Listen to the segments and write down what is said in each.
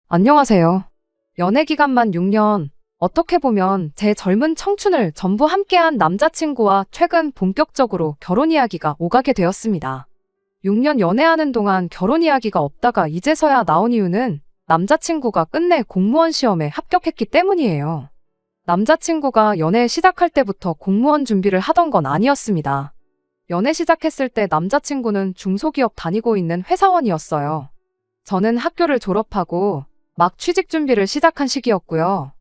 안녕하세요. 연애 기간만 6년, 어떻게 보면 제 젊은 청춘을 전부 함께한 남자친구와 최근 본격적으로 결혼 이야기가 오가게 되었습니다. 6년 연애하는 동안 결혼 이야기가 없다가 이제서야 나온 이유는 남자친구가 끝내 공무원 시험에 합격했기 때문이에요. 남자친구가 연애 시작할 때부터 공무원 준비를 하던 건 아니었습니다. 연애 시작했을 때 남자친구는 중소기업 다니고 있는 회사원이었어요. 저는 학교를 졸업하고 막 취직 준비를 시작한 시기였고요.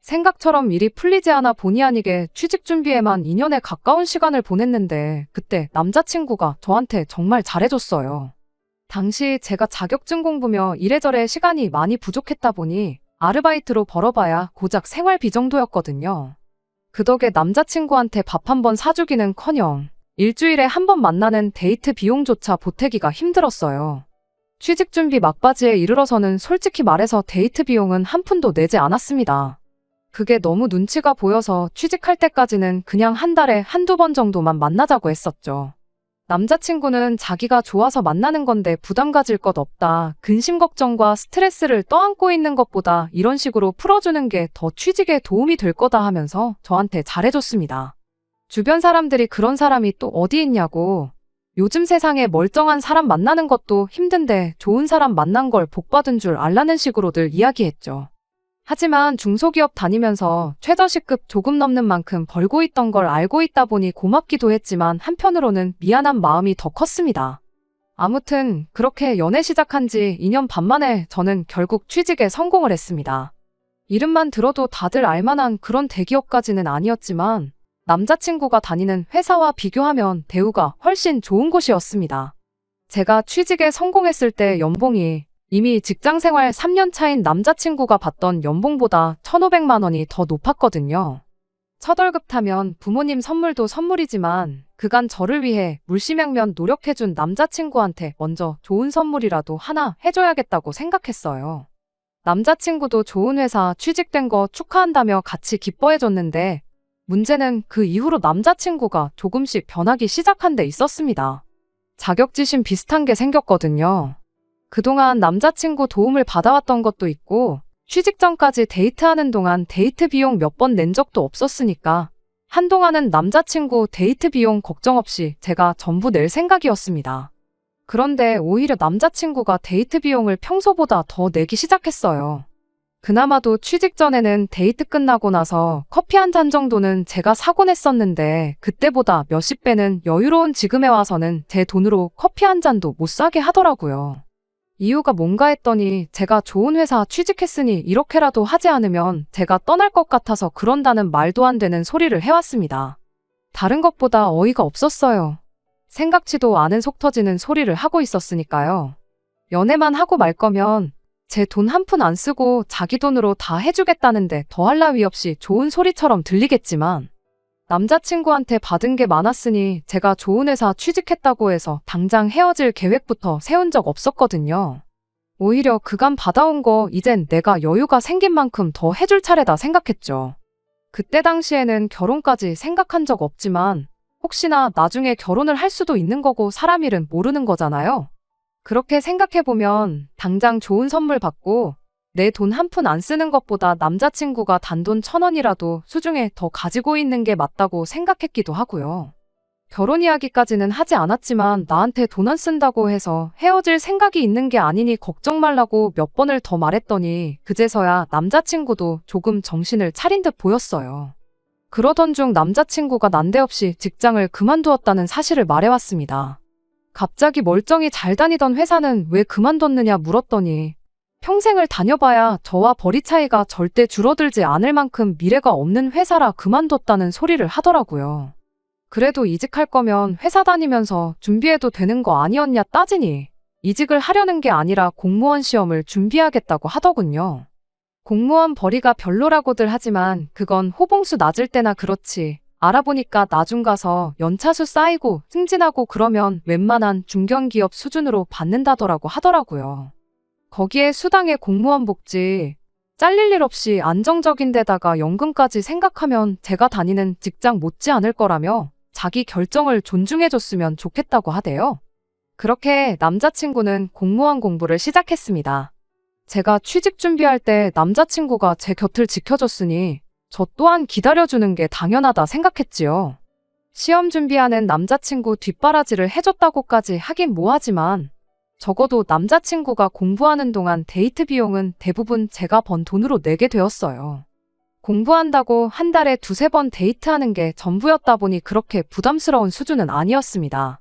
생각처럼 일이 풀리지 않아 본의 아니게 취직 준비에만 2년에 가까운 시간을 보냈는데 그때 남자친구가 저한테 정말 잘해줬어요. 당시 제가 자격증 공부며 이래저래 시간이 많이 부족했다 보니 아르바이트로 벌어봐야 고작 생활비 정도였거든요. 그 덕에 남자친구한테 밥 한 번 사주기는커녕 일주일에 한 번 만나는 데이트 비용조차 보태기가 힘들었어요. 취직 준비 막바지에 이르러서는 솔직히 말해서 데이트 비용은 한 푼도 내지 않았습니다. 그게 너무 눈치가 보여서 취직할 때까지는 그냥 한 달에 한두 번 정도만 만나자고 했었죠. 남자친구는 자기가 좋아서 만나는 건데 부담 가질 것 없다. 근심 걱정과 스트레스를 떠안고 있는 것보다 이런 식으로 풀어주는 게 더 취직에 도움이 될 거다 하면서 저한테 잘해줬습니다. 주변 사람들이 그런 사람이 또 어디 있냐고, 요즘 세상에 멀쩡한 사람 만나는 것도 힘든데 좋은 사람 만난 걸 복받은 줄 알라는 식으로들 이야기했죠. 하지만 중소기업 다니면서 최저시급 조금 넘는 만큼 벌고 있던 걸 알고 있다 보니 고맙기도 했지만 한편으로는 미안한 마음이 더 컸습니다. 아무튼 그렇게 연애 시작한 지 2년 반 만에 저는 결국 취직에 성공을 했습니다. 이름만 들어도 다들 알만한 그런 대기업까지는 아니었지만 남자친구가 다니는 회사와 비교하면 대우가 훨씬 좋은 곳이었습니다. 제가 취직에 성공했을 때 연봉이 이미 직장생활 3년 차인 남자친구가 받던 연봉보다 1,500만 원이 더 높았거든요. 첫 월급 타면 부모님 선물도 선물이지만 그간 저를 위해 물심양면 노력해준 남자친구한테 먼저 좋은 선물이라도 하나 해줘야겠다고 생각했어요. 남자친구도 좋은 회사 취직된 거 축하한다며 같이 기뻐해줬는데 문제는 그 이후로 남자친구가 조금씩 변하기 시작한 데 있었습니다. 자격지심 비슷한 게 생겼거든요. 그동안 남자친구 도움을 받아왔던 것도 있고 취직 전까지 데이트하는 동안 데이트 비용 몇 번 낸 적도 없었으니까 한동안은 남자친구 데이트 비용 걱정 없이 제가 전부 낼 생각이었습니다. 그런데 오히려 남자친구가 데이트 비용을 평소보다 더 내기 시작했어요. 그나마도 취직 전에는 데이트 끝나고 나서 커피 한 잔 정도는 제가 사곤 했었는데 그때보다 몇십 배는 여유로운 지금에 와서는 제 돈으로 커피 한 잔도 못 사게 하더라고요. 이유가 뭔가 했더니 제가 좋은 회사 취직했으니 이렇게라도 하지 않으면 제가 떠날 것 같아서 그런다는 말도 안 되는 소리를 해왔습니다. 다른 것보다 어이가 없었어요. 생각지도 않은 속 터지는 소리를 하고 있었으니까요. 연애만 하고 말 거면 제 돈 한 푼 안 쓰고 자기 돈으로 다 해주겠다는데 더할 나위 없이 좋은 소리처럼 들리겠지만 남자친구한테 받은 게 많았으니 제가 좋은 회사 취직했다고 해서 당장 헤어질 계획부터 세운 적 없었거든요. 오히려 그간 받아온 거 이젠 내가 여유가 생긴 만큼 더 해줄 차례다 생각했죠. 그때 당시에는 결혼까지 생각한 적 없지만 혹시나 나중에 결혼을 할 수도 있는 거고 사람 일은 모르는 거잖아요. 그렇게 생각해보면 당장 좋은 선물 받고 내 돈 한 푼 안 쓰는 것보다 남자친구가 단돈 1,000원이라도 수중에 더 가지고 있는 게 맞다고 생각했기도 하고요. 결혼 이야기까지는 하지 않았지만 나한테 돈 안 쓴다고 해서 헤어질 생각이 있는 게 아니니 걱정 말라고 몇 번을 더 말했더니 그제서야 남자친구도 조금 정신을 차린 듯 보였어요. 그러던 중 남자친구가 난데없이 직장을 그만두었다는 사실을 말해왔습니다. 갑자기 멀쩡히 잘 다니던 회사는 왜 그만뒀느냐 물었더니 평생을 다녀봐야 저와 벌이 차이가 절대 줄어들지 않을 만큼 미래가 없는 회사라 그만뒀다는 소리를 하더라고요. 그래도 이직할 거면 회사 다니면서 준비해도 되는 거 아니었냐 따지니 이직을 하려는 게 아니라 공무원 시험을 준비하겠다고 하더군요. 공무원 벌이가 별로라고들 하지만 그건 호봉수 낮을 때나 그렇지. 알아보니까 나중 가서 연차수 쌓이고 승진하고 그러면 웬만한 중견기업 수준으로 받는다더라고 하더라고요. 거기에 수당에 공무원 복지, 잘릴 일 없이 안정적인 데다가 연금까지 생각하면 제가 다니는 직장 못지 않을 거라며 자기 결정을 존중해줬으면 좋겠다고 하대요. 그렇게 남자친구는 공무원 공부를 시작했습니다. 제가 취직 준비할 때 남자친구가 제 곁을 지켜줬으니 저 또한 기다려주는 게 당연하다 생각했지요. 시험 준비하는 남자친구 뒷바라지를 해줬다고까지 하긴 뭐하지만 적어도 남자친구가 공부하는 동안 데이트 비용은 대부분 제가 번 돈으로 내게 되었어요. 공부한다고 한 달에 두세 번 데이트하는 게 전부였다 보니 그렇게 부담스러운 수준은 아니었습니다.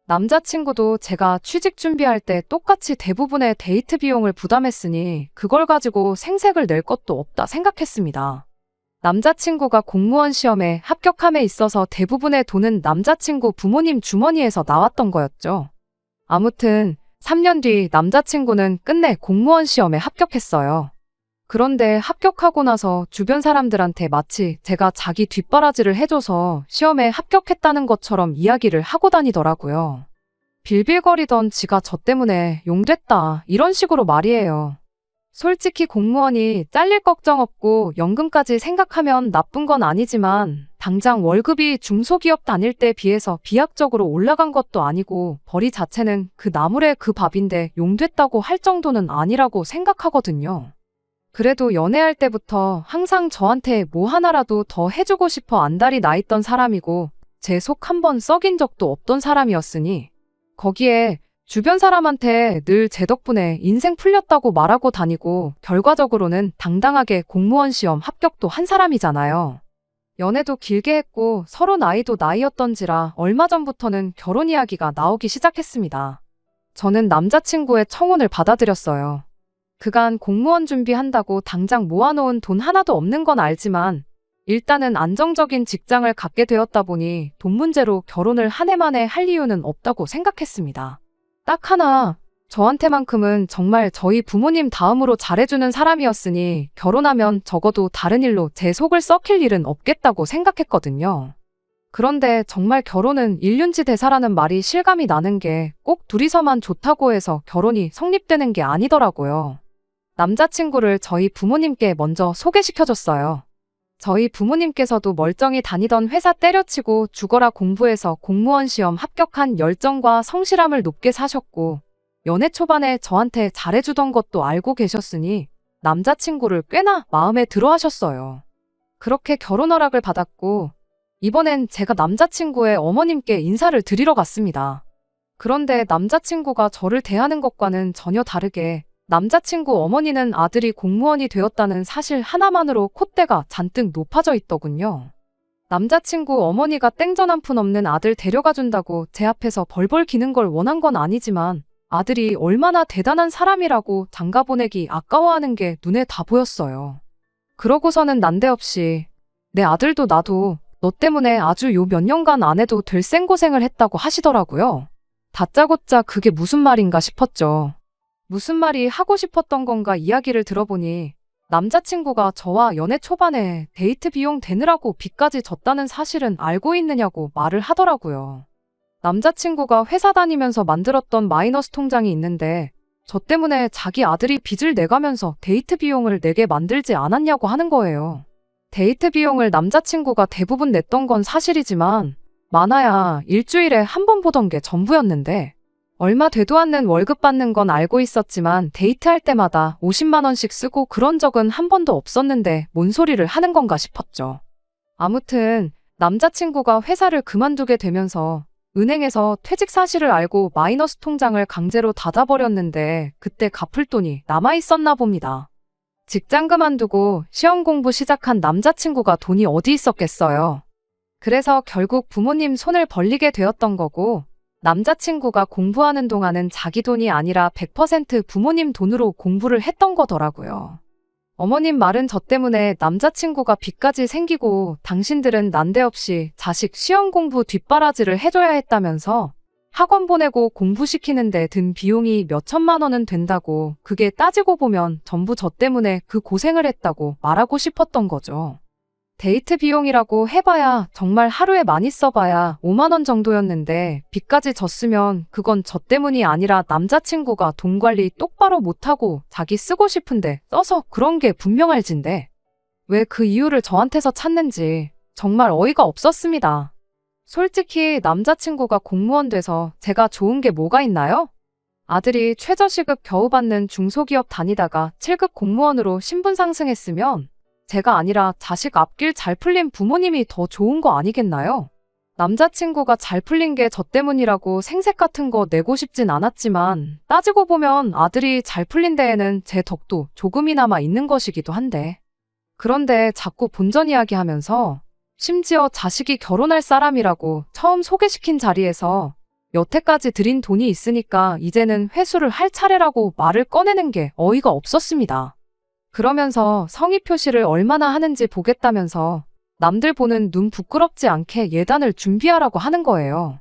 남자친구도 제가 취직 준비할 때 똑같이 대부분의 데이트 비용을 부담했으니 그걸 가지고 생색을 낼 것도 없다 생각했습니다. 남자친구가 공무원 시험에 합격함에 있어서 대부분의 돈은 남자친구 부모님 주머니에서 나왔던 거였죠. 아무튼 3년 뒤 남자친구는 끝내 공무원 시험에 합격했어요. 그런데 합격하고 나서 주변 사람들한테 마치 제가 자기 뒷바라지를 해줘서 시험에 합격했다는 것처럼 이야기를 하고 다니더라고요. 빌빌거리던 지가 저 때문에 용됐다 이런 식으로 말이에요. 솔직히 공무원이 잘릴 걱정 없고 연금까지 생각하면 나쁜 건 아니지만 당장 월급이 중소기업 다닐 때에 비해서 비약적으로 올라간 것도 아니고 벌이 자체는 그 나물의 그 밥인데 용됐다고 할 정도는 아니라고 생각하거든요. 그래도 연애할 때부터 항상 저한테 뭐 하나라도 더 해주고 싶어 안달이 나 있던 사람이고 제 속 한 번 썩인 적도 없던 사람이었으니 거기에 주변 사람한테 늘 제 덕분에 인생 풀렸다고 말하고 다니고 결과적으로는 당당하게 공무원 시험 합격도 한 사람이잖아요. 연애도 길게 했고 서로 나이도 나이였던지라 얼마 전부터는 결혼 이야기가 나오기 시작했습니다. 저는 남자친구의 청혼을 받아들였어요. 그간 공무원 준비한다고 당장 모아놓은 돈 하나도 없는 건 알지만 일단은 안정적인 직장을 갖게 되었다 보니 돈 문제로 결혼을 한 해 만에 할 이유는 없다고 생각했습니다. 딱 하나, 저한테만큼은 정말 저희 부모님 다음으로 잘해주는 사람이었으니 결혼하면 적어도 다른 일로 제 속을 썩힐 일은 없겠다고 생각했거든요. 그런데 정말 결혼은 일륜지 대사라는 말이 실감이 나는 게 꼭 둘이서만 좋다고 해서 결혼이 성립되는 게 아니더라고요. 남자친구를 저희 부모님께 먼저 소개시켜줬어요. 저희 부모님께서도 멀쩡히 다니던 회사 때려치고 죽어라 공부해서 공무원 시험 합격한 열정과 성실함을 높게 사셨고 연애 초반에 저한테 잘해주던 것도 알고 계셨으니 남자친구를 꽤나 마음에 들어 하셨어요. 그렇게 결혼 허락을 받았고 이번엔 제가 남자친구의 어머님께 인사를 드리러 갔습니다. 그런데 남자친구가 저를 대하는 것과는 전혀 다르게 남자친구 어머니는 아들이 공무원이 되었다는 사실 하나만으로 콧대가 잔뜩 높아져 있더군요. 남자친구 어머니가 땡전 한 푼 없는 아들 데려가 준다고 제 앞에서 벌벌 기는 걸 원한 건 아니지만 아들이 얼마나 대단한 사람이라고 장가 보내기 아까워하는 게 눈에 다 보였어요. 그러고서는 난데없이 내 아들도 나도 너 때문에 아주 요 몇 년간 안 해도 될 생고생을 했다고 하시더라고요. 다짜고짜 그게 무슨 말인가 싶었죠. 무슨 말이 하고 싶었던 건가 이야기를 들어보니 남자친구가 저와 연애 초반에 데이트 비용 대느라고 빚까지 졌다는 사실은 알고 있느냐고 말을 하더라고요. 남자친구가 회사 다니면서 만들었던 마이너스 통장이 있는데 저 때문에 자기 아들이 빚을 내가면서 데이트 비용을 내게 만들지 않았냐고 하는 거예요. 데이트 비용을 남자친구가 대부분 냈던 건 사실이지만 많아야 일주일에 한 번 보던 게 전부였는데 얼마 되도 않는 월급 받는 건 알고 있었지만 데이트할 때마다 50만 원씩 쓰고 그런 적은 한 번도 없었는데 뭔 소리를 하는 건가 싶었죠. 아무튼 남자친구가 회사를 그만두게 되면서 은행에서 퇴직 사실을 알고 마이너스 통장을 강제로 닫아버렸는데 그때 갚을 돈이 남아있었나 봅니다. 직장 그만두고 시험 공부 시작한 남자친구가 돈이 어디 있었겠어요. 그래서 결국 부모님 손을 벌리게 되었던 거고 남자친구가 공부하는 동안은 자기 돈이 아니라 100% 부모님 돈으로 공부를 했던 거더라고요. 어머님 말은 저 때문에 남자친구가 빚까지 생기고 당신들은 난데없이 자식 시험 공부 뒷바라지를 해줘야 했다면서 학원 보내고 공부시키는데 든 비용이 몇 천만 원은 된다고 그게 따지고 보면 전부 저 때문에 그 고생을 했다고 말하고 싶었던 거죠. 데이트 비용이라고 해봐야 정말 하루에 많이 써봐야 5만 원 정도였는데 빚까지 졌으면 그건 저 때문이 아니라 남자친구가 돈 관리 똑바로 못하고 자기 쓰고 싶은데 써서 그런 게 분명할 진데 왜 그 이유를 저한테서 찾는지 정말 어이가 없었습니다. 솔직히 남자친구가 공무원 돼서 제가 좋은 게 뭐가 있나요? 아들이 최저시급 겨우 받는 중소기업 다니다가 7급 공무원으로 신분 상승했으면 제가 아니라 자식 앞길 잘 풀린 부모님이 더 좋은 거 아니겠나요? 남자친구가 잘 풀린 게 저 때문이라고 생색 같은 거 내고 싶진 않았지만 따지고 보면 아들이 잘 풀린 데에는 제 덕도 조금이나마 있는 것이기도 한데. 그런데 자꾸 본전 이야기하면서 심지어 자식이 결혼할 사람이라고 처음 소개시킨 자리에서 여태까지 들인 돈이 있으니까 이제는 회수를 할 차례라고 말을 꺼내는 게 어이가 없었습니다. 그러면서 성의 표시를 얼마나 하는지 보겠다면서 남들 보는 눈 부끄럽지 않게 예단을 준비하라고 하는 거예요.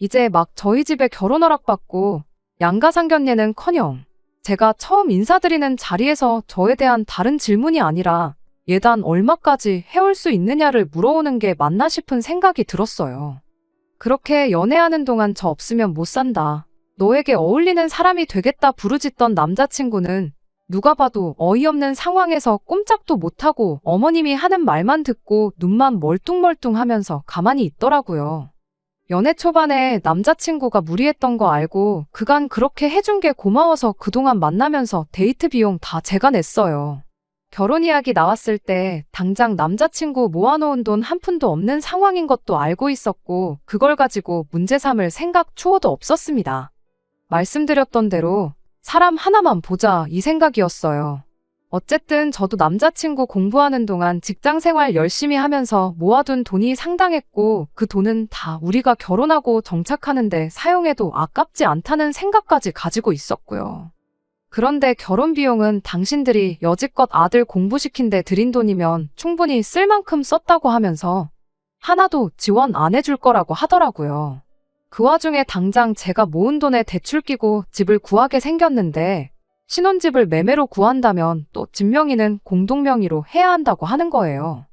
이제 막 저희 집에 결혼 허락받고 양가상견례는커녕 제가 처음 인사드리는 자리에서 저에 대한 다른 질문이 아니라 예단 얼마까지 해올 수 있느냐를 물어오는 게 맞나 싶은 생각이 들었어요. 그렇게 연애하는 동안 저 없으면 못 산다. 너에게 어울리는 사람이 되겠다 부르짖던 남자친구는 누가 봐도 어이없는 상황에서 꼼짝도 못하고 어머님이 하는 말만 듣고 눈만 멀뚱멀뚱 하면서 가만히 있더라고요. 연애 초반에 남자친구가 무리했던 거 알고 그간 그렇게 해준 게 고마워서 그동안 만나면서 데이트 비용 다 제가 냈어요. 결혼 이야기 나왔을 때 당장 남자친구 모아놓은 돈 한 푼도 없는 상황인 것도 알고 있었고 그걸 가지고 문제 삼을 생각 추호도 없었습니다. 말씀드렸던 대로 사람 하나만 보자 이 생각이었어요. 어쨌든 저도 남자친구 공부하는 동안 직장생활 열심히 하면서 모아둔 돈이 상당했고 그 돈은 다 우리가 결혼하고 정착하는데 사용해도 아깝지 않다는 생각까지 가지고 있었고요. 그런데 결혼 비용은 당신들이 여지껏 아들 공부시킨 데 들인 돈이면 충분히 쓸 만큼 썼다고 하면서 하나도 지원 안 해줄 거라고 하더라고요. 그 와중에 당장 제가 모은 돈에 대출 끼고 집을 구하게 생겼는데 신혼집을 매매로 구한다면 또 집 명의는 공동명의로 해야 한다고 하는 거예요.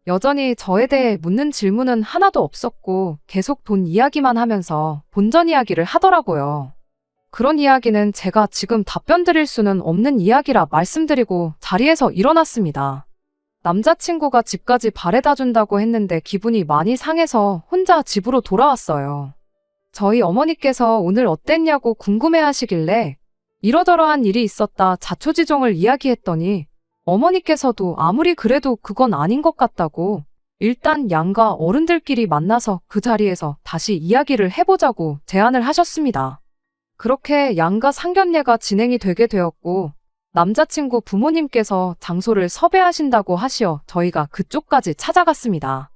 여전히 저에 대해 묻는 질문은 하나도 없었고 계속 돈 이야기만 하면서 본전 이야기를 하더라고요. 그런 이야기는 제가 지금 답변 드릴 수는 없는 이야기라 말씀드리고 자리에서 일어났습니다. 남자친구가 집까지 바래다 준다고 했는데 기분이 많이 상해서 혼자 집으로 돌아왔어요. 저희 어머니께서 오늘 어땠냐고 궁금해 하시길래 이러저러한 일이 있었다 자초지종을 이야기했더니 어머니께서도 아무리 그래도 그건 아닌 것 같다고 일단 양가 어른들끼리 만나서 그 자리에서 다시 이야기를 해보자고 제안을 하셨습니다. 그렇게 양가 상견례가 진행이 되게 되었고 남자친구 부모님께서 장소를 섭외하신다고 하시어 저희가 그쪽까지 찾아갔습니다.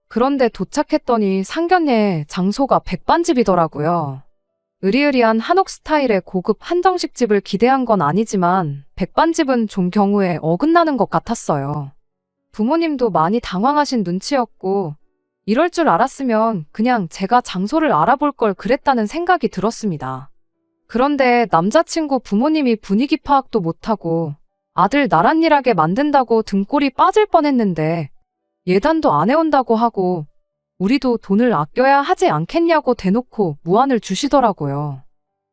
그런데 도착했더니 상견례 장소가 백반집이더라고요. 으리으리한 한옥 스타일의 고급 한정식집을 기대한 건 아니지만 백반집은 좀 경우에 어긋나는 것 같았어요. 부모님도 많이 당황하신 눈치였고 이럴 줄 알았으면 그냥 제가 장소를 알아볼 걸 그랬다는 생각이 들었습니다. 그런데 남자친구 부모님이 분위기 파악도 못하고 아들 나랏일하게 만든다고 등골이 빠질 뻔했는데 예단도 안 해온다고 하고 우리도 돈을 아껴야 하지 않겠냐고 대놓고 무안을 주시더라고요.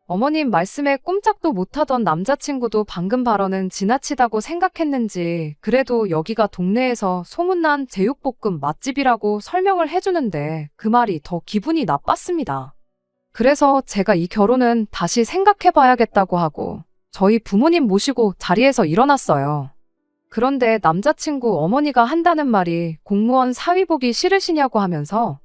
어머님 말씀에 꼼짝도 못하던 남자친구도 방금 발언은 지나치다고 생각했는지 그래도 여기가 동네에서 소문난 제육볶음 맛집이라고 설명을 해주는데 그 말이 더 기분이 나빴습니다. 그래서 제가 이 결혼은 다시 생각해봐야겠다고 하고 저희 부모님 모시고 자리에서 일어났어요. 그런데 남자친구 어머니가 한다는 말이 공무원 사위 보기 싫으시냐고 하면서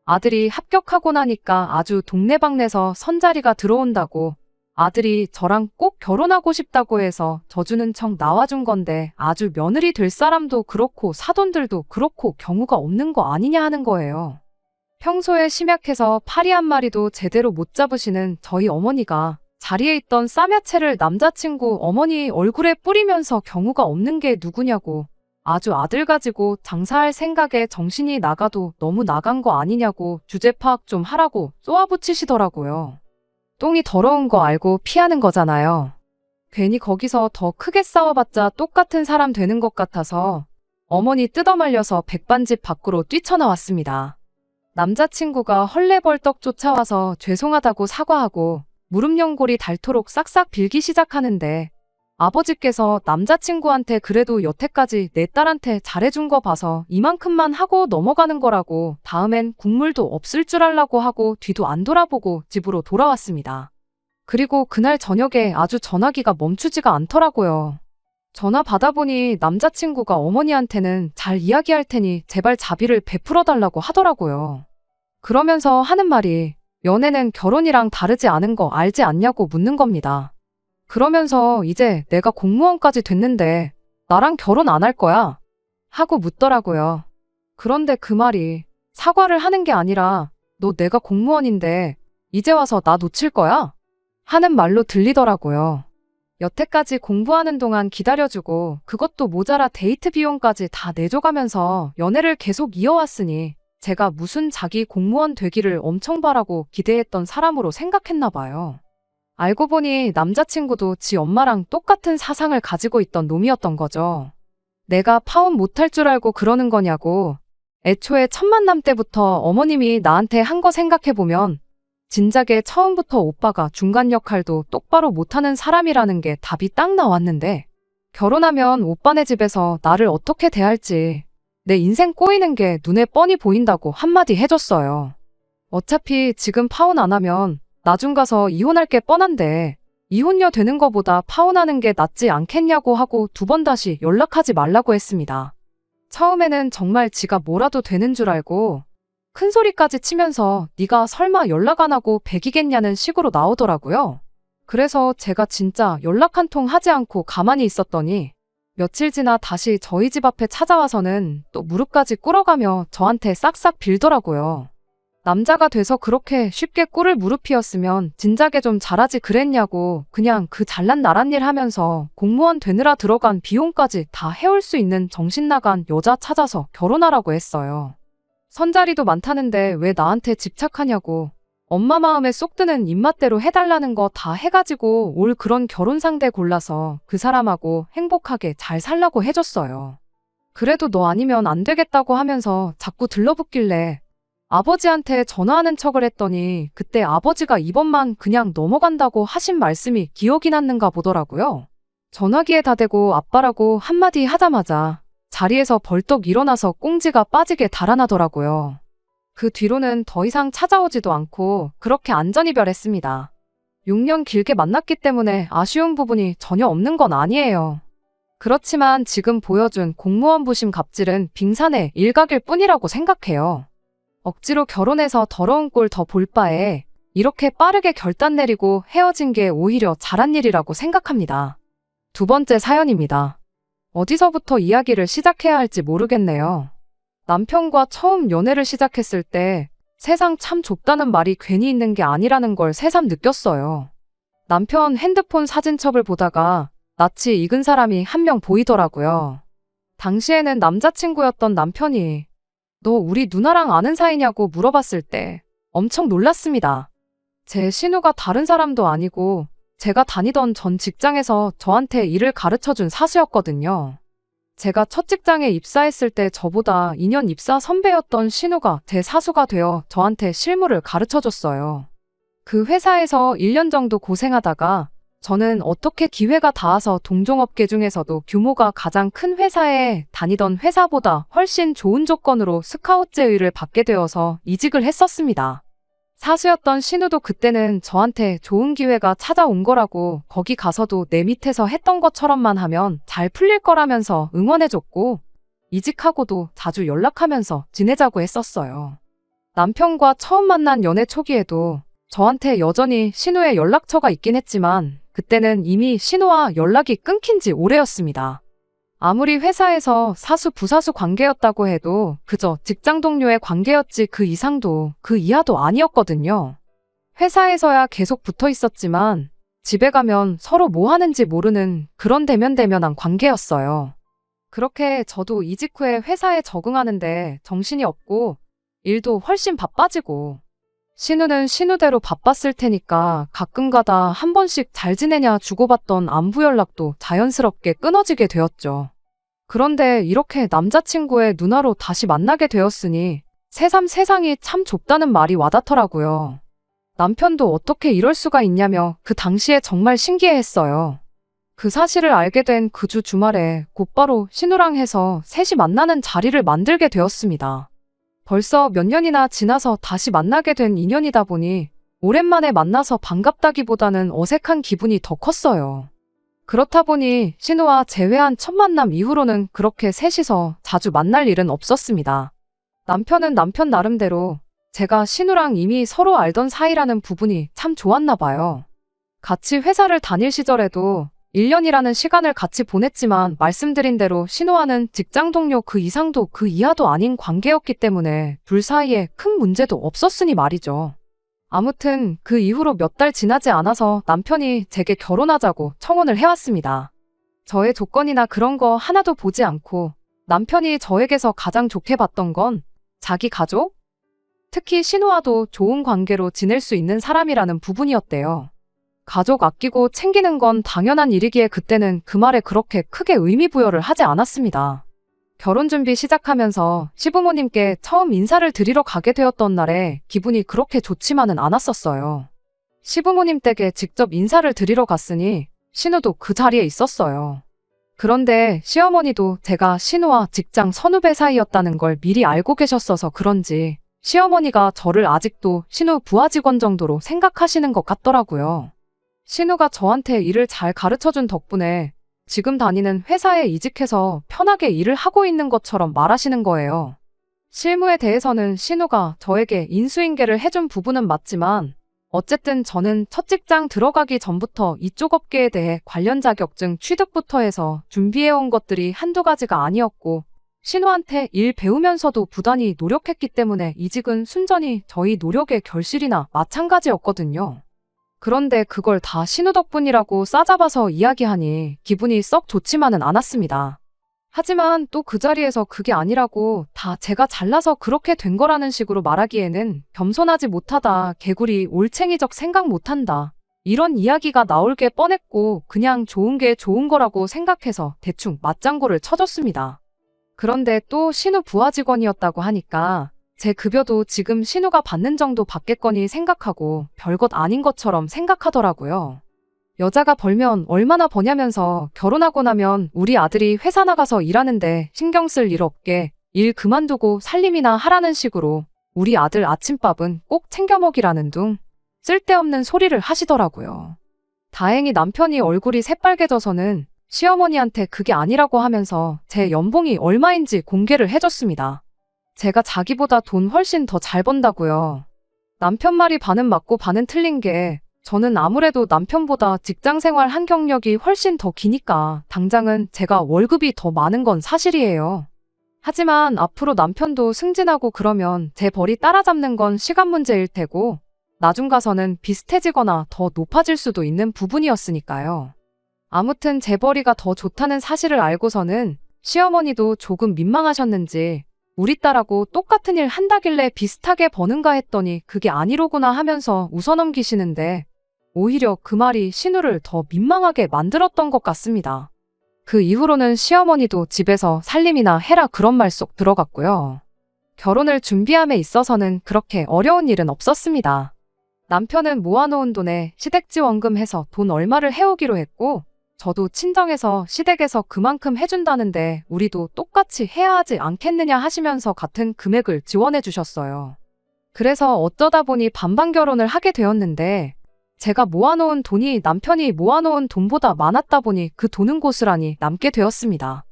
아들이 합격하고 나니까 아주 동네방네서 선자리가 들어온다고 아들이 저랑 꼭 결혼하고 싶다고 해서 져주는 척 나와준 건데 아주 며느리 될 사람도 그렇고 사돈들도 그렇고 경우가 없는 거 아니냐 하는 거예요. 평소에 심약해서 파리 한 마리도 제대로 못 잡으시는 저희 어머니가 자리에 있던 쌈야채를 남자친구 어머니 얼굴에 뿌리면서 경우가 없는 게 누구냐고 아주 아들 가지고 장사할 생각에 정신이 나가도 너무 나간 거 아니냐고 주제 파악 좀 하라고 쏘아붙이시더라고요. 똥이 더러운 거 알고 피하는 거잖아요. 괜히 거기서 더 크게 싸워봤자 똑같은 사람 되는 것 같아서 어머니 뜯어말려서 백반집 밖으로 뛰쳐나왔습니다. 남자친구가 헐레벌떡 쫓아와서 죄송하다고 사과하고 무릎 연골이 닳도록 싹싹 빌기 시작하는데 아버지께서 남자친구한테 그래도 여태까지 내 딸한테 잘해준 거 봐서 이만큼만 하고 넘어가는 거라고 다음엔 국물도 없을 줄 알라고 하고 뒤도 안 돌아보고 집으로 돌아왔습니다. 그리고 그날 저녁에 아주 전화기가 멈추지가 않더라고요. 전화 받아보니 남자친구가 어머니한테는 잘 이야기할 테니 제발 자비를 베풀어 달라고 하더라고요. 그러면서 하는 말이 연애는 결혼이랑 다르지 않은 거 알지 않냐고 묻는 겁니다. 그러면서 이제 내가 공무원까지 됐는데 나랑 결혼 안 할 거야? 하고 묻더라고요. 그런데 그 말이 사과를 하는 게 아니라 너 내가 공무원인데 이제 와서 나 놓칠 거야? 하는 말로 들리더라고요. 여태까지 공부하는 동안 기다려주고 그것도 모자라 데이트 비용까지 다 내줘가면서 연애를 계속 이어왔으니 제가 무슨 자기 공무원 되기를 엄청 바라고 기대했던 사람으로 생각했나 봐요. 알고 보니 남자친구도 지 엄마랑 똑같은 사상을 가지고 있던 놈이었던 거죠. 내가 파혼 못할 줄 알고 그러는 거냐고. 애초에 첫 만남 때부터 어머님이 나한테 한 거 생각해보면 진작에 처음부터 오빠가 중간 역할도 똑바로 못하는 사람이라는 게 답이 딱 나왔는데 결혼하면 오빠네 집에서 나를 어떻게 대할지 내 인생 꼬이는 게 눈에 뻔히 보인다고 한마디 해줬어요. 어차피 지금 파혼 안 하면 나중 가서 이혼할 게 뻔한데 이혼녀 되는 거보다 파혼하는 게 낫지 않겠냐고 하고 2번 다시 연락하지 말라고 했습니다. 처음에는 정말 지가 뭐라도 되는 줄 알고 큰 소리까지 치면서 네가 설마 연락 안 하고 백이겠냐는 식으로 나오더라고요. 그래서 제가 진짜 연락 한 통 하지 않고 가만히 있었더니 며칠 지나 다시 저희 집 앞에 찾아와서는 또 무릎까지 꿇어가며 저한테 싹싹 빌더라고요. 남자가 돼서 그렇게 쉽게 꿇을 무릎이었으면 진작에 좀 잘하지 그랬냐고 그냥 그 잘난 나란 일 하면서 공무원 되느라 들어간 비용까지 다 해올 수 있는 정신 나간 여자 찾아서 결혼하라고 했어요. 선자리도 많다는데 왜 나한테 집착하냐고 엄마 마음에 쏙 드는 입맛대로 해달라는 거 다 해가지고 올 그런 결혼 상대 골라서 그 사람하고 행복하게 잘 살라고 해줬어요. 그래도 너 아니면 안 되겠다고 하면서 자꾸 들러붙길래 아버지한테 전화하는 척을 했더니 그때 아버지가 이번만 그냥 넘어간다고 하신 말씀이 기억이 났는가 보더라고요. 전화기에다 대고 아빠라고 한마디 하자마자 자리에서 벌떡 일어나서 꽁지가 빠지게 달아나더라고요. 그 뒤로는 더 이상 찾아오지도 않고 그렇게 안전이별했습니다. 6년 길게 만났기 때문에 아쉬운 부분이 전혀 없는 건 아니에요. 그렇지만 지금 보여준 공무원 부심 갑질은 빙산의 일각일 뿐이라고 생각해요. 억지로 결혼해서 더러운 꼴 더 볼 바에 이렇게 빠르게 결단 내리고 헤어진 게 오히려 잘한 일이라고 생각합니다. 2번째 사연입니다. 어디서부터 이야기를 시작해야 할지 모르겠네요. 남편과 처음 연애를 시작했을 때 세상 참 좁다는 말이 괜히 있는 게 아니라는 걸 새삼 느꼈어요. 남편 핸드폰 사진첩을 보다가 낯이 익은 사람이 한 명 보이더라고요. 당시에는 남자친구였던 남편이 너 우리 누나랑 아는 사이냐고 물어봤을 때 엄청 놀랐습니다. 제 신우가 다른 사람도 아니고 제가 다니던 전 직장에서 저한테 일을 가르쳐준 사수였거든요. 제가 첫 직장에 입사했을 때 저보다 2년 입사 선배였던 신우가 제 사수가 되어 저한테 실무를 가르쳐줬어요. 그 회사에서 1년 정도 고생하다가 저는 어떻게 기회가 닿아서 동종업계 중에서도 규모가 가장 큰 회사에 다니던 회사보다 훨씬 좋은 조건으로 스카웃 제의를 받게 되어서 이직을 했었습니다. 사수였던 신우도 그때는 저한테 좋은 기회가 찾아온 거라고 거기 가서도 내 밑에서 했던 것처럼만 하면 잘 풀릴 거라면서 응원해줬고 이직하고도 자주 연락하면서 지내자고 했었어요. 남편과 처음 만난 연애 초기에도 저한테 여전히 신우의 연락처가 있긴 했지만 그때는 이미 신우와 연락이 끊긴 지 오래였습니다. 아무리 회사에서 사수 부사수 관계였다고 해도 그저 직장 동료의 관계였지 그 이상도 그 이하도 아니었거든요. 회사에서야 계속 붙어 있었지만 집에 가면 서로 뭐 하는지 모르는 그런 대면대면한 관계였어요. 그렇게 저도 이직 후에 회사에 적응하는데 정신이 없고 일도 훨씬 바빠지고 신우는 신우대로 바빴을 테니까 가끔가다 한 번씩 잘 지내냐 주고받던 안부 연락도 자연스럽게 끊어지게 되었죠. 그런데 이렇게 남자친구의 누나로 다시 만나게 되었으니 새삼 세상이 참 좁다는 말이 와닿더라고요. 남편도 어떻게 이럴 수가 있냐며 그 당시에 정말 신기해했어요. 그 사실을 알게 된 그 주 주말에 곧바로 신우랑 해서 셋이 만나는 자리를 만들게 되었습니다. 벌써 몇 년이나 지나서 다시 만나게 된 인연이다 보니 오랜만에 만나서 반갑다기보다는 어색한 기분이 더 컸어요. 그렇다 보니 신우와 재회한 첫 만남 이후로는 그렇게 셋이서 자주 만날 일은 없었습니다. 남편은 남편 나름대로 제가 신우랑 이미 서로 알던 사이라는 부분이 참 좋았나 봐요. 같이 회사를 다닐 시절에도 1년이라는 시간을 같이 보냈지만 말씀드린 대로 신우와는 직장 동료 그 이상도 그 이하도 아닌 관계였기 때문에 둘 사이에 큰 문제도 없었으니 말이죠. 아무튼 그 이후로 몇 달 지나지 않아서 남편이 제게 결혼하자고 청혼을 해왔습니다. 저의 조건이나 그런 거 하나도 보지 않고 남편이 저에게서 가장 좋게 봤던 건 자기 가족? 특히 신우와도 좋은 관계로 지낼 수 있는 사람이라는 부분이었대요. 가족 아끼고 챙기는 건 당연한 일이기에 그때는 그 말에 그렇게 크게 의미 부여를 하지 않았습니다. 결혼 준비 시작하면서 시부모님께 처음 인사를 드리러 가게 되었던 날에 기분이 그렇게 좋지만은 않았었어요. 시부모님 댁에 직접 인사를 드리러 갔으니 신우도 그 자리에 있었어요. 그런데 시어머니도 제가 신우와 직장 선후배 사이였다는 걸 미리 알고 계셨어서 그런지 시어머니가 저를 아직도 신우 부하 직원 정도로 생각하시는 것 같더라고요. 신우가 저한테 일을 잘 가르쳐준 덕분에 지금 다니는 회사에 이직해서 편하게 일을 하고 있는 것처럼 말하시는 거예요. 실무에 대해서는 신우가 저에게 인수인계를 해준 부분은 맞지만 어쨌든 저는 첫 직장 들어가기 전부터 이쪽 업계에 대해 관련 자격증 취득부터 해서 준비해온 것들이 한두 가지가 아니었고 신우한테 일 배우면서도 부단히 노력했기 때문에 이직은 순전히 저희 노력의 결실이나 마찬가지였거든요. 그런데 그걸 다 신우 덕분이라고 싸잡아서 이야기하니 기분이 썩 좋지만은 않았습니다. 하지만 또 그 자리에서 그게 아니라고 다 제가 잘나서 그렇게 된 거라는 식으로 말하기에는 겸손하지 못하다, 개구리, 올챙이적 생각 못한다. 이런 이야기가 나올 게 뻔했고 그냥 좋은 게 좋은 거라고 생각해서 대충 맞장구를 쳐줬습니다. 그런데 또 신우 부하 직원이었다고 하니까 제 급여도 지금 신우가 받는 정도 받겠거니 생각하고 별것 아닌 것처럼 생각하더라고요. 여자가 벌면 얼마나 버냐면서 결혼하고 나면 우리 아들이 회사 나가서 일하는데 신경 쓸 일 없게 일 그만두고 살림이나 하라는 식으로 우리 아들 아침밥은 꼭 챙겨 먹이라는 둥 쓸데없는 소리를 하시더라고요. 다행히 남편이 얼굴이 새빨개져서는 시어머니한테 그게 아니라고 하면서 제 연봉이 얼마인지 공개를 해줬습니다. 제가 자기보다 돈 훨씬 더 잘 번다고요. 남편 말이 반은 맞고 반은 틀린 게 저는 아무래도 남편보다 직장 생활 한 경력이 훨씬 더 기니까 당장은 제가 월급이 더 많은 건 사실이에요. 하지만 앞으로 남편도 승진하고 그러면 제 벌이 따라잡는 건 시간 문제일 테고 나중 가서는 비슷해지거나 더 높아질 수도 있는 부분이었으니까요. 아무튼 제 벌이가 더 좋다는 사실을 알고서는 시어머니도 조금 민망하셨는지 우리 딸하고 똑같은 일 한다길래 비슷하게 버는가 했더니 그게 아니로구나 하면서 웃어넘기시는데 오히려 그 말이 신우를 더 민망하게 만들었던 것 같습니다. 그 이후로는 시어머니도 집에서 살림이나 해라 그런 말 쏙 들어갔고요. 결혼을 준비함에 있어서는 그렇게 어려운 일은 없었습니다. 남편은 모아놓은 돈에 시댁지원금 해서 돈 얼마를 해오기로 했고 저도 친정에서 시댁에서 그만큼 해준다는데 우리도 똑같이 해야 하지 않겠느냐 하시면서 같은 금액을 지원해 주셨어요. 그래서 어쩌다 보니 반반 결혼을 하게 되었는데 제가 모아놓은 돈이 남편이 모아놓은 돈보다 많았다 보니 그 돈은 고스란히 남게 되었습니다.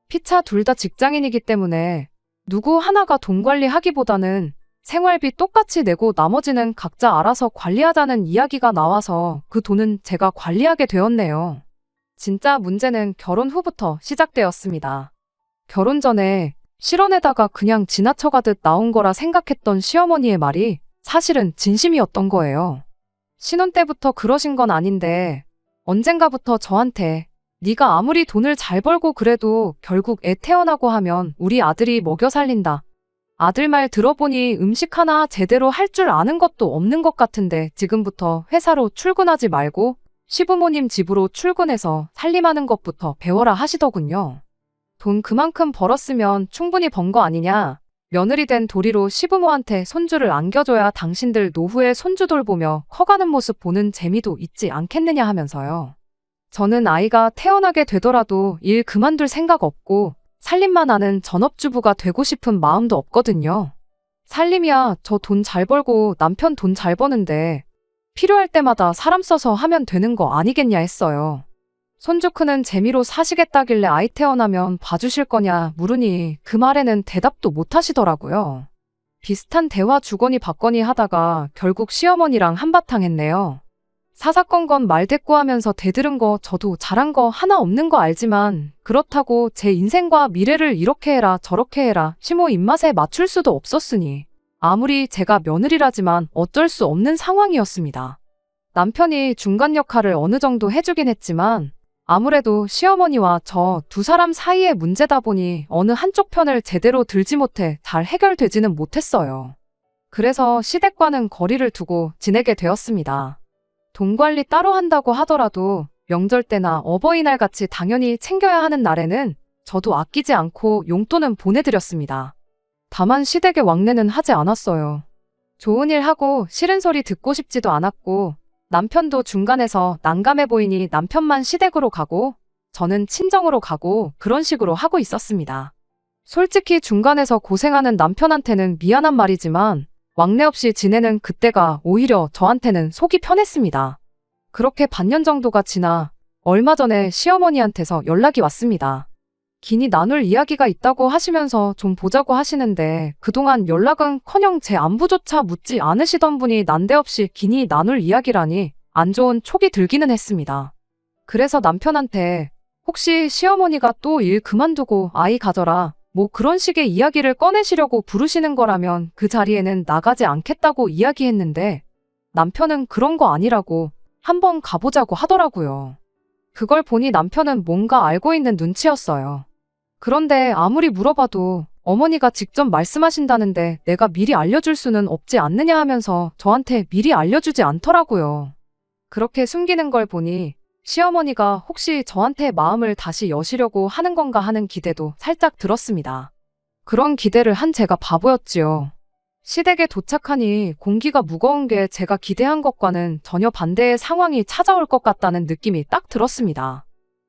피차 둘 다 직장인이기 때문에 누구 하나가 돈 관리하기보다는 생활비 똑같이 내고 나머지는 각자 알아서 관리하자는 이야기가 나와서 그 돈은 제가 관리하게 되었네요. 진짜 문제는 결혼 후부터 시작되었습니다. 결혼 전에 실언에다가 그냥 지나쳐가듯 나온 거라 생각했던 시어머니의 말이 사실은 진심이었던 거예요. 신혼 때부터 그러신 건 아닌데 언젠가부터 저한테 네가 아무리 돈을 잘 벌고 그래도 결국 애 태어나고 하면 우리 아들이 먹여 살린다. 아들 말 들어보니 음식 하나 제대로 할 줄 아는 것도 없는 것 같은데 지금부터 회사로 출근하지 말고 시부모님 집으로 출근해서 살림하는 것부터 배워라 하시더군요. 돈 그만큼 벌었으면 충분히 번 거 아니냐. 며느리 된 도리로 시부모한테 손주를 안겨줘야 당신들 노후에 손주 돌보며 커가는 모습 보는 재미도 있지 않겠느냐 하면서요. 저는 아이가 태어나게 되더라도 일 그만둘 생각 없고 살림만 하는 전업주부가 되고 싶은 마음도 없거든요. 살림이야 저 돈 잘 벌고 남편 돈 잘 버는데 필요할 때마다 사람 써서 하면 되는 거 아니겠냐 했어요. 손주 큰은 재미로 사시겠다길래 아이 태어나면 봐주실 거냐 물으니 그 말에는 대답도 못 하시더라고요. 비슷한 대화 주거니 받거니 하다가 결국 시어머니랑 한바탕 했네요. 사사건건 말대꾸하면서 대들은 거 저도 잘한 거 하나 없는 거 알지만 그렇다고 제 인생과 미래를 이렇게 해라 저렇게 해라 시모 입맛에 맞출 수도 없었으니 아무리 제가 며느리라지만 어쩔 수 없는 상황이었습니다. 남편이 중간 역할을 어느 정도 해주긴 했지만 아무래도 시어머니와 저 두 사람 사이의 문제다 보니 어느 한쪽 편을 제대로 들지 못해 잘 해결되지는 못했어요. 그래서 시댁과는 거리를 두고 지내게 되었습니다. 돈 관리 따로 한다고 하더라도 명절 때나 어버이날 같이 당연히 챙겨야 하는 날에는 저도 아끼지 않고 용돈은 보내드렸습니다. 다만 시댁의 왕래는 하지 않았어요. 좋은 일 하고 싫은 소리 듣고 싶지도 않았고 남편도 중간에서 난감해 보이니 남편만 시댁으로 가고 저는 친정으로 가고 그런 식으로 하고 있었습니다. 솔직히 중간에서 고생하는 남편한테는 미안한 말이지만 왕래 없이 지내는 그때가 오히려 저한테는 속이 편했습니다. 그렇게 반년 정도가 지나 얼마 전에 시어머니한테서 연락이 왔습니다. 긴히 나눌 이야기가 있다고 하시면서 좀 보자고 하시는데 그동안 연락은커녕 제 안부조차 묻지 않으시던 분이 난데없이 긴히 나눌 이야기라니 안 좋은 촉이 들기는 했습니다. 그래서 남편한테 혹시 시어머니가 또 일 그만두고 아이 가져라 뭐 그런 식의 이야기를 꺼내시려고 부르시는 거라면 그 자리에는 나가지 않겠다고 이야기했는데 남편은 그런 거 아니라고 한번 가보자고 하더라고요. 그걸 보니 남편은 뭔가 알고 있는 눈치였어요. 그런데 아무리 물어봐도 어머니가 직접 말씀하신다는데 내가 미리 알려줄 수는 없지 않느냐 하면서 저한테 미리 알려주지 않더라고요. 그렇게 숨기는 걸 보니 시어머니가 혹시 저한테 마음을 다시 여시려고 하는 건가 하는 기대도 살짝 들었습니다. 그런 기대를 한 제가 바보였지요. 시댁에 도착하니 공기가 무거운 게 제가 기대한 것과는 전혀 반대의 상황이 찾아올 것 같다는 느낌이 딱 들었습니다.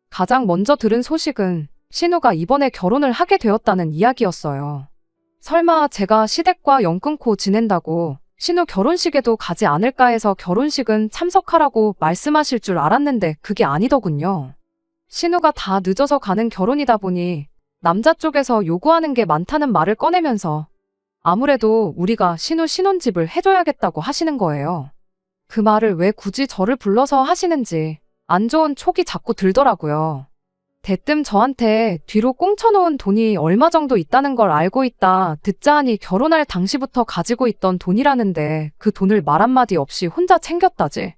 가장 먼저 들은 소식은 신우가 이번에 결혼을 하게 되었다는 이야기였어요. 설마 제가 시댁과 연 끊고 지낸다고 신우 결혼식에도 가지 않을까 해서 결혼식은 참석하라고 말씀하실 줄 알았는데 그게 아니더군요. 신우가 다 늦어서 가는 결혼이다 보니 남자 쪽에서 요구하는 게 많다는 말을 꺼내면서 아무래도 우리가 신우 신혼집을 해줘야겠다고 하시는 거예요. 그 말을 왜 굳이 저를 불러서 하시는지 안 좋은 촉이 자꾸 들더라고요. 대뜸 저한테 뒤로 꽁쳐놓은 돈이 얼마 정도 있다는 걸 알고 있다 듣자 하니 결혼할 당시부터 가지고 있던 돈이라는데 그 돈을 말 한마디 없이 혼자 챙겼다지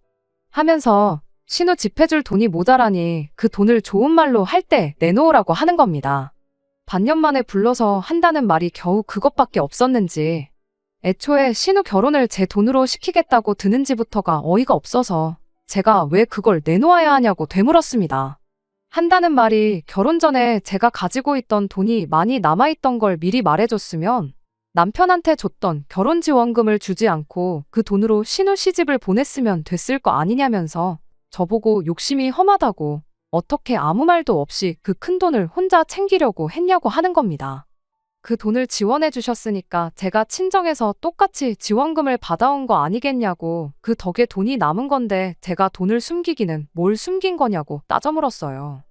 하면서 신우 집 해줄 돈이 모자라니 그 돈을 좋은 말로 할 때 내놓으라고 하는 겁니다. 반년 만에 불러서 한다는 말이 겨우 그것밖에 없었는지 애초에 신우 결혼을 제 돈으로 시키겠다고 드는지부터가 어이가 없어서 제가 왜 그걸 내놓아야 하냐고 되물었습니다. 한다는 말이 결혼 전에 제가 가지고 있던 돈이 많이 남아있던 걸 미리 말해줬으면 남편한테 줬던 결혼지원금을 주지 않고 그 돈으로 신우 시집을 보냈으면 됐을 거 아니냐면서 저보고 욕심이 험하다고 어떻게 아무 말도 없이 그 큰 돈을 혼자 챙기려고 했냐고 하는 겁니다. 그 돈을 지원해 주셨으니까 제가 친정에서 똑같이 지원금을 받아온 거 아니겠냐고 그 덕에 돈이 남은 건데 제가 돈을 숨기기는 뭘 숨긴 거냐고 따져 물었어요.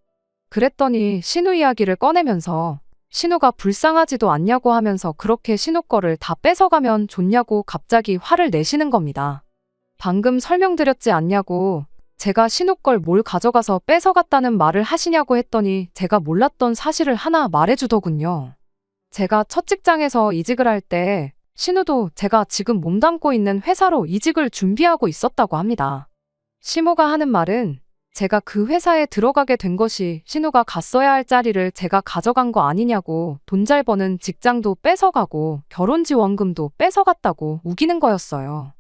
그랬더니 신우 이야기를 꺼내면서 신우가 불쌍하지도 않냐고 하면서 그렇게 신우 거를 다 뺏어가면 좋냐고 갑자기 화를 내시는 겁니다. 방금 설명드렸지 않냐고 제가 신우 걸 뭘 가져가서 뺏어갔다는 말을 하시냐고 했더니 제가 몰랐던 사실을 하나 말해주더군요. 제가 첫 직장에서 이직을 할 때 신우도 제가 지금 몸담고 있는 회사로 이직을 준비하고 있었다고 합니다. 시모가 하는 말은 제가 그 회사에 들어가게 된 것이 신우가 갔어야 할 자리를 제가 가져간 거 아니냐고 돈 잘 버는 직장도 뺏어가고 결혼지원금도 뺏어갔다고 우기는 거였어요.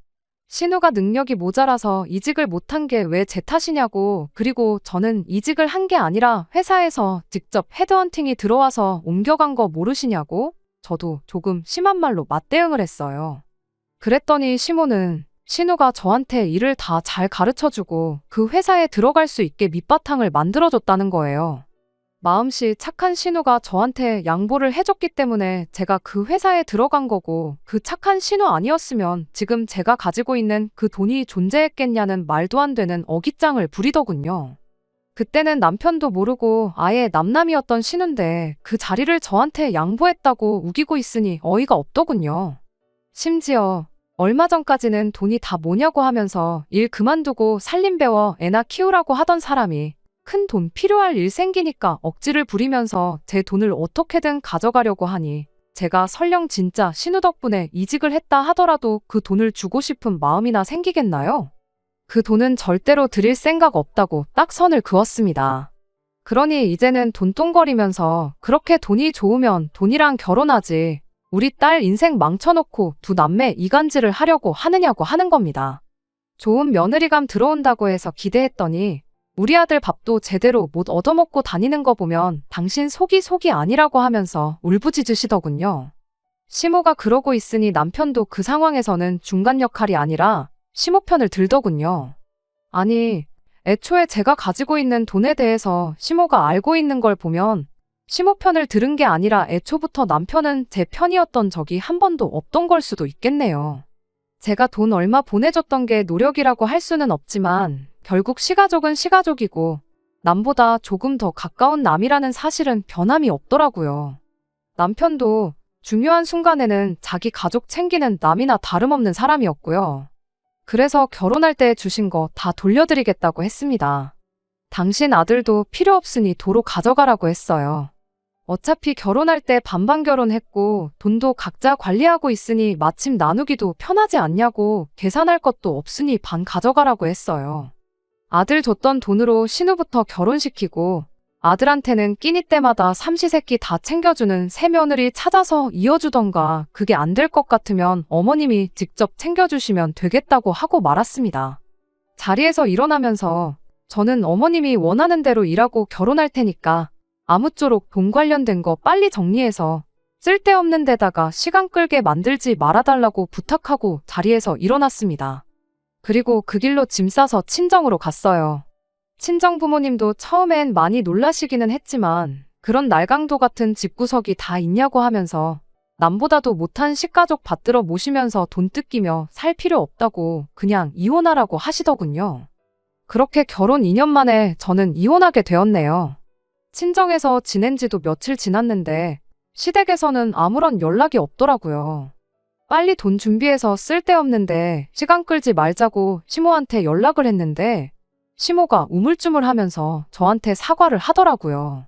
신우가 능력이 모자라서 이직을 못한 게 왜 제 탓이냐고 그리고 저는 이직을 한 게 아니라 회사에서 직접 헤드헌팅이 들어와서 옮겨간 거 모르시냐고 저도 조금 심한 말로 맞대응을 했어요. 그랬더니 시모는 신우가 저한테 일을 다 잘 가르쳐주고 그 회사에 들어갈 수 있게 밑바탕을 만들어줬다는 거예요. 마음씨 착한 신우가 저한테 양보를 해줬기 때문에 제가 그 회사에 들어간 거고, 그 착한 신우 아니었으면 지금 제가 가지고 있는 그 돈이 존재했겠냐는 말도 안 되는 어깃장을 부리더군요. 그때는 남편도 모르고 아예 남남이었던 신우인데 그 자리를 저한테 양보했다고 우기고 있으니 어이가 없더군요. 심지어 얼마 전까지는 돈이 다 뭐냐고 하면서 일 그만두고 살림 배워 애나 키우라고 하던 사람이 큰 돈 필요할 일 생기니까 억지를 부리면서 제 돈을 어떻게든 가져가려고 하니, 제가 설령 진짜 신우 덕분에 이직을 했다 하더라도 그 돈을 주고 싶은 마음이나 생기겠나요? 그 돈은 절대로 드릴 생각 없다고 딱 선을 그었습니다. 그러니 이제는 돈똥거리면서 그렇게 돈이 좋으면 돈이랑 결혼하지, 우리 딸 인생 망쳐놓고 두 남매 이간질을 하려고 하느냐고 하는 겁니다. 좋은 며느리감 들어온다고 해서 기대했더니 우리 아들 밥도 제대로 못 얻어먹고 다니는 거 보면 당신 속이 아니라고 하면서 울부짖으시더군요. 시모가 그러고 있으니 남편도 그 상황에서는 중간 역할이 아니라 시모 편을 들더군요. 아니, 애초에 제가 가지고 있는 돈에 대해서 시모가 알고 있는 걸 보면 시모 편을 들은 게 아니라 애초부터 남편은 제 편이었던 적이 한 번도 없던 걸 수도 있겠네요. 제가 돈 얼마 보내줬던 게 노력이라고 할 수는 없지만 결국 시가족은 시가족이고 남보다 조금 더 가까운 남이라는 사실은 변함이 없더라고요. 남편도 중요한 순간에는 자기 가족 챙기는 남이나 다름없는 사람이었고요. 그래서 결혼할 때 주신 거 다 돌려드리겠다고 했습니다. 당신 아들도 필요 없으니 도로 가져가라고 했어요. 어차피 결혼할 때 반반 결혼했고 돈도 각자 관리하고 있으니 마침 나누기도 편하지 않냐고, 계산할 것도 없으니 반 가져가라고 했어요. 아들 줬던 돈으로 신우부터 결혼시키고 아들한테는 끼니 때마다 삼시세끼 다 챙겨주는 새며느리 찾아서 이어주던가, 그게 안 될 것 같으면 어머님이 직접 챙겨주시면 되겠다고 하고 말았습니다. 자리에서 일어나면서 저는 어머님이 원하는 대로 일하고 결혼할 테니까 아무쪼록 돈 관련된 거 빨리 정리해서 쓸데없는 데다가 시간 끌게 만들지 말아달라고 부탁하고 자리에서 일어났습니다. 그리고 그 길로 짐 싸서 친정으로 갔어요. 친정 부모님도 처음엔 많이 놀라시기는 했지만 그런 날강도 같은 집구석이 다 있냐고 하면서 남보다도 못한 식가족 받들어 모시면서 돈 뜯기며 살 필요 없다고 그냥 이혼하라고 하시더군요. 그렇게 결혼 2년 만에 저는 이혼하게 되었네요. 친정에서 지낸 지도 며칠 지났는데 시댁에서는 아무런 연락이 없더라고요. 빨리 돈 준비해서 쓸데없는데 시간 끌지 말자고 시모한테 연락을 했는데 시모가 우물쭈물하면서 저한테 사과를 하더라고요.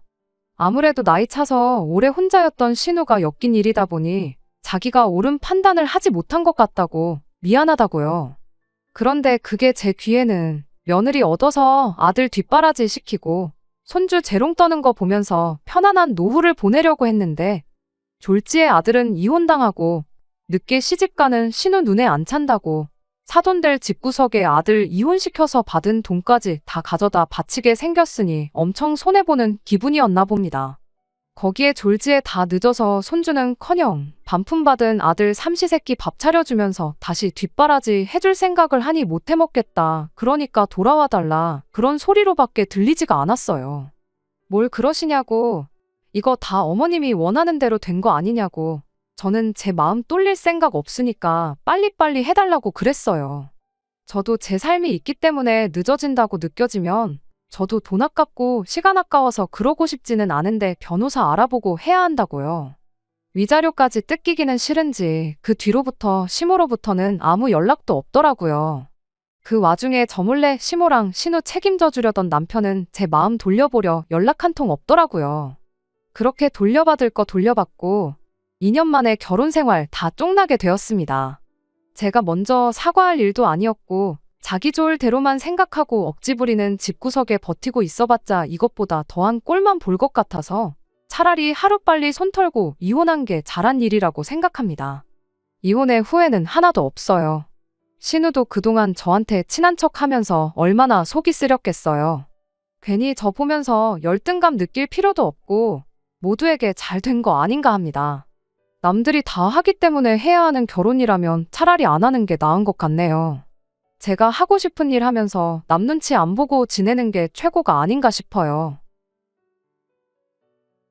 아무래도 나이 차서 오래 혼자였던 신우가 엮인 일이다 보니 자기가 옳은 판단을 하지 못한 것 같다고 미안하다고요. 그런데 그게 제 귀에는 며느리 얻어서 아들 뒷바라지 시키고 손주 재롱 떠는 거 보면서 편안한 노후를 보내려고 했는데 졸지에 아들은 이혼당하고 늦게 시집가는 신우 눈에 안 찬다고 사돈될 집구석에 아들 이혼시켜서 받은 돈까지 다 가져다 바치게 생겼으니 엄청 손해보는 기분이었나 봅니다. 거기에 졸지에 다 늦어서 손주는커녕 반품받은 아들 삼시세끼 밥 차려주면서 다시 뒷바라지 해줄 생각을 하니 못 해먹겠다, 그러니까 돌아와달라, 그런 소리로밖에 들리지가 않았어요. 뭘 그러시냐고, 이거 다 어머님이 원하는 대로 된 거 아니냐고. 저는 제 마음 똘릴 생각 없으니까 빨리빨리 해달라고 그랬어요. 저도 제 삶이 있기 때문에 늦어진다고 느껴지면 저도 돈 아깝고 시간 아까워서 그러고 싶지는 않은데 변호사 알아보고 해야 한다고요. 위자료까지 뜯기기는 싫은지 그 뒤로부터 시모로부터는 아무 연락도 없더라고요. 그 와중에 저 몰래 시모랑 신우 책임져 주려던 남편은 제 마음 돌려보려 연락 한 통 없더라고요. 그렇게 돌려받을 거 돌려받고 2년 만에 결혼 생활 다 쫑나게 되었습니다. 제가 먼저 사과할 일도 아니었고 자기 좋을 대로만 생각하고 억지 부리는 집구석에 버티고 있어봤자 이것보다 더한 꼴만 볼 것 같아서 차라리 하루빨리 손 털고 이혼한 게 잘한 일이라고 생각합니다. 이혼의 후회는 하나도 없어요. 신우도 그동안 저한테 친한 척 하면서 얼마나 속이 쓰렸겠어요. 괜히 저 보면서 열등감 느낄 필요도 없고 모두에게 잘 된 거 아닌가 합니다. 남들이 다 하기 때문에 해야 하는 결혼이라면 차라리 안 하는 게 나은 것 같네요. 제가 하고 싶은 일 하면서 남 눈치 안 보고 지내는 게 최고가 아닌가 싶어요.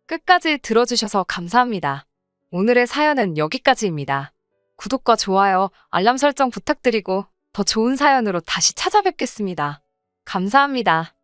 끝까지 들어주셔서 감사합니다. 오늘의 사연은 여기까지입니다. 구독과 좋아요, 알람 설정 부탁드리고 더 좋은 사연으로 다시 찾아뵙겠습니다. 감사합니다.